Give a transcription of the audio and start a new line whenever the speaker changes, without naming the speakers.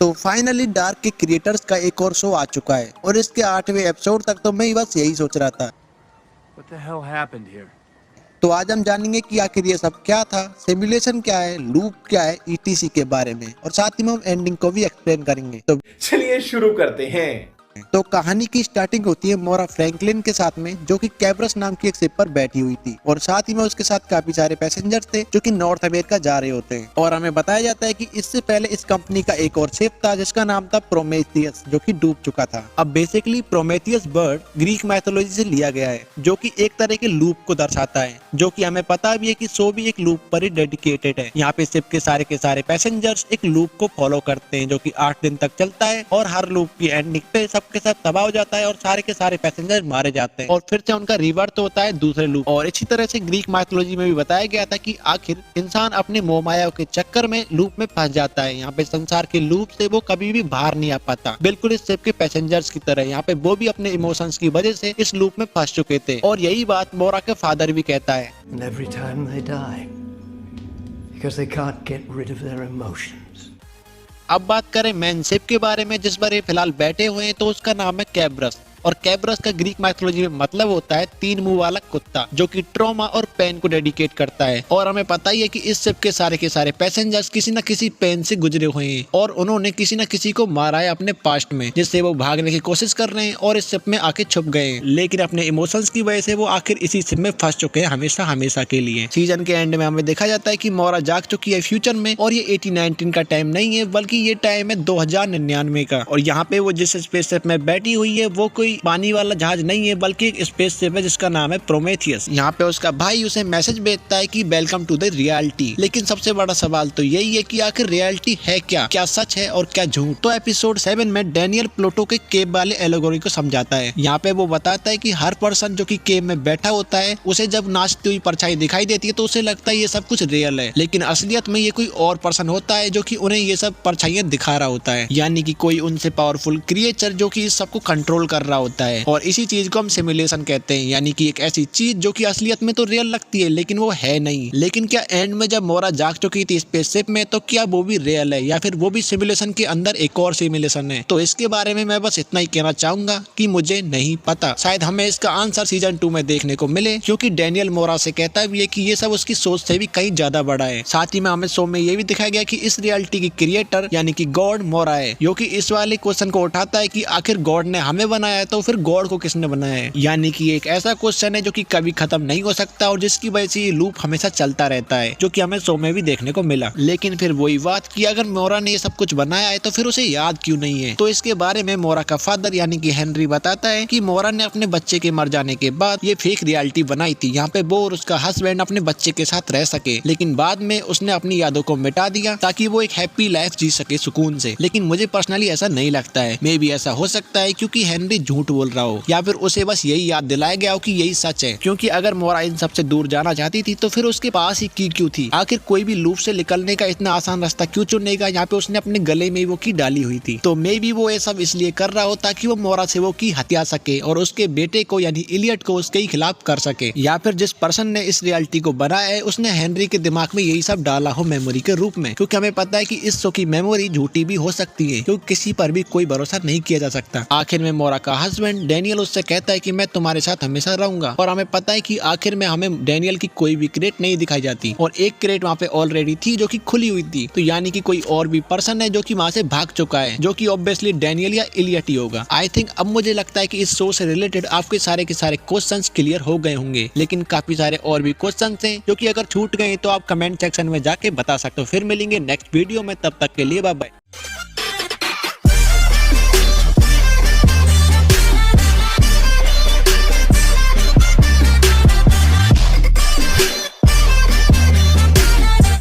तो finally dark के creators का एक और शो आ चुका है और इसके 8वें एपिसोड तक तो मैं बस यही सोच रहा था।
What the hell happened here?
तो आज हम जानेंगे कि आखिर ये सब क्या था, सिमुलेशन क्या है, लूप क्या है, ईटीसी के बारे में, और साथ ही में हम एंडिंग को भी एक्सप्लेन करेंगे। तो
चलिए शुरू करते हैं।
तो कहानी की स्टार्टिंग होती है मोरा फ्रैंकलिन के साथ में, जो कि कैब्रस नाम की एक शिप पर बैठी हुई थी और साथ ही में उसके साथ काफी सारे पैसेंजर्स थे जो कि नॉर्थ अमेरिका जा रहे होते हैं। और हमें बताया जाता है कि इससे पहले इस कंपनी का एक और शिप था जिसका नाम था प्रोमेथियस, जो कि डूब चुका था। अब basically Prometheus bird Greek mythology से लिया गया है, जो कि एक तरह के लूप को दर्शाता है, जो कि हमें पता भी है कि शो भी एक लूप पर ही डेडिकेटेड है। यहाँ पे शिप के सारे पैसेंजर्स एक लूप को फॉलो करते हैं जो कि 8 दिन तक चलता है और हर लूप की एंडिंग पे सबके सब तबाह हो जाता है और सारे के सारे पैसेंजर मारे जाते हैं और फिर से उनका रिवर्स होता है दूसरे लूप। और इसी तरह से ग्रीक माइथोलॉजी में भी बताया गया था कि आखिर इंसान अपने मोह माया के चक्कर में लूप में फंस जाता है। यहाँ पे संसार के लूप से वो कभी भी बाहर नहीं आ पाता, बिल्कुल इस शिप के पैसेंजर्स की तरह। यहाँ पे वो भी अपने इमोशंस की वजह से इस लूप में फंस चुके थे और यही बात मोरा के फादर भी कहता है।
And every time they die, because they can't get rid of their emotions.
अब बात करें मेन शिप के बारे में जिस पर ये फिलहाल बैठे हुए हैं, तो उसका नाम है कैब्रस। और कैब्रस का ग्रीक माइथोलॉजी में मतलब होता है 3 मुंह वाला कुत्ता, जो कि ट्रॉमा और पेन को डेडिकेट करता है। और हमें पता ही है कि इस शिप के सारे पैसेंजर्स किसी न किसी पेन से गुजरे हुए हैं और उन्होंने किसी न किसी को मारा है अपने पास्ट में, जिससे वो भागने की कोशिश कर रहे हैं और इस शिप में आके छुप गए हैं। लेकिन अपने इमोशंस की वजह से वो आखिर इसी शिप में फंस चुके हैं हमेशा के लिए। सीजन के एंड में हमें देखा जाता है कि मोरा जाग चुकी है फ्यूचर में और ये 1819 का टाइम नहीं है, बल्कि ये टाइम है 2099 का। और यहाँ पे वो जिस स्पेस शिप में बैठी हुई है वो कोई पानी वाला जहाज नहीं है, बल्कि एक स्पेस शिप है जिसका नाम है प्रोमेथियस। यहाँ पे उसका भाई उसे मैसेज भेजता है कि वेलकम टू द रियलिटी। लेकिन सबसे बड़ा सवाल तो यही है कि आखिर रियलिटी है क्या सच है और क्या झूठ। तो एपिसोड 7 में डैनियल प्लूटो के केव वाले एलोगोरी को समझाता है। यहाँ पे वो बताता है कि हर पर्सन जो कि केव में बैठा होता है, उसे जब नाचती हुई परछाई दिखाई देती है तो उसे लगता है ये सब कुछ रियल है, लेकिन असलियत में ये कोई और पर्सन होता है जो कि उन्हें ये सब परछाइयां दिखा रहा होता है, यानी कि कोई उनसे पावरफुल क्रिएचर जो कि इस सब को कंट्रोल कर रहा होता है। और इसी चीज को हम सिमुलेशन कहते हैं, यानी कि एक ऐसी चीज जो कि असलियत में तो रियल लगती है लेकिन वो है नहीं। लेकिन क्या एंड में जब मोरा जाग चुकी थी स्पेसशिप में, तो क्या वो भी रियल है या फिर वो भी सिमुलेशन के अंदर एक और सिमुलेशन है? तो इसके बारे में मैं बस इतना ही कहना चाहूंगा कि मुझे नहीं पता। शायद हमें इसका आंसर सीजन 2 में देखने को मिले, क्योंकि डैनियल मोरा से कहता भी है कि ये सब उसकी सोच से भी कहीं ज्यादा बड़ा है। साथ ही में हमें शो में ये भी दिखाया गया कि इस रियलिटी की क्रिएटर यानी कि गॉड मोरा है, जो कि इस वाले क्वेश्चन को उठाता है कि आखिर गॉड ने हमें बनाया है तो फिर गॉड को किसने बनाया है। यानी कि एक ऐसा क्वेश्चन है जो कि कभी खत्म नहीं हो सकता और जिसकी वजह से ये लूप हमेशा चलता रहता है, जो कि हमें शो में भी देखने को मिला। लेकिन फिर वही बात कि अगर मोरा ने ये सब कुछ बनाया है तो फिर उसे याद क्यों नहीं है? तो इसके बारे में मोरा का फादर यानी कि हेनरी बताता है कि मोरा ने अपने बच्चे के मर जाने के बाद ये फेक रियलिटी बनाई थी, यहाँ पे वो और उसका हस्बैंड अपने बच्चे के साथ रह सके, लेकिन बाद में उसने अपनी यादों को मिटा दिया ताकि वो एक हैप्पी लाइफ जी सके सुकून से। लेकिन मुझे पर्सनली ऐसा नहीं लगता है। मे भी ऐसा हो सकता है क्योंकि हेनरी झूठ बोल रहा हो या फिर उसे बस यही याद दिलाया गया हो कि यही सच है। क्योंकि अगर मोरा इन सबसे दूर जाना चाहती थी तो फिर उसके पास ही की क्यों थी? आखिर कोई भी लूप से निकलने का इतना आसान रास्ता क्यों चुनेगा? यहाँ पे उसने अपने गले में वो की डाली हुई थी। तो मे भी वो ये सब इसलिए कर रहा हो ताकि वो मोरा से वो की हत्या सके और उसके बेटे को यानी इलियट को उसके ही खिलाफ कर सके। या फिर जिस पर्सन ने इस रियलिटी को बनाया है उसने हेनरी के दिमाग में यही सब डाला हो मेमोरी के रूप में, क्योंकि हमें पता है कि इस शो की मेमोरी झूठी भी हो सकती है, क्योंकि किसी पर भी कोई भरोसा नहीं किया जा सकता। आखिर में मोरा का हस्बैंड डैनियल उससे कहता है कि मैं तुम्हारे साथ हमेशा रहूंगा, और हमें पता है कि आखिर में हमें डैनियल की कोई भी क्रेट नहीं दिखाई जाती और एक क्रेट वहाँ पे ऑलरेडी थी जो कि खुली हुई थी। तो यानी कि कोई और भी पर्सन है जो कि वहाँ से भाग चुका है, जो कि ऑब्वियसली डैनियल या इलियट ही होगा। आई थिंक अब मुझे लगता है कि इस शो से रिलेटेड आपके सारे के सारे क्वेश्चंस क्लियर हो गए होंगे, लेकिन काफी सारे और भी क्वेश्चंस हैं जो कि अगर छूट गए तो आप कमेंट सेक्शन में जाके बता सकते हो। फिर मिलेंगे नेक्स्ट वीडियो में, तब तक के लिए बाय बाय।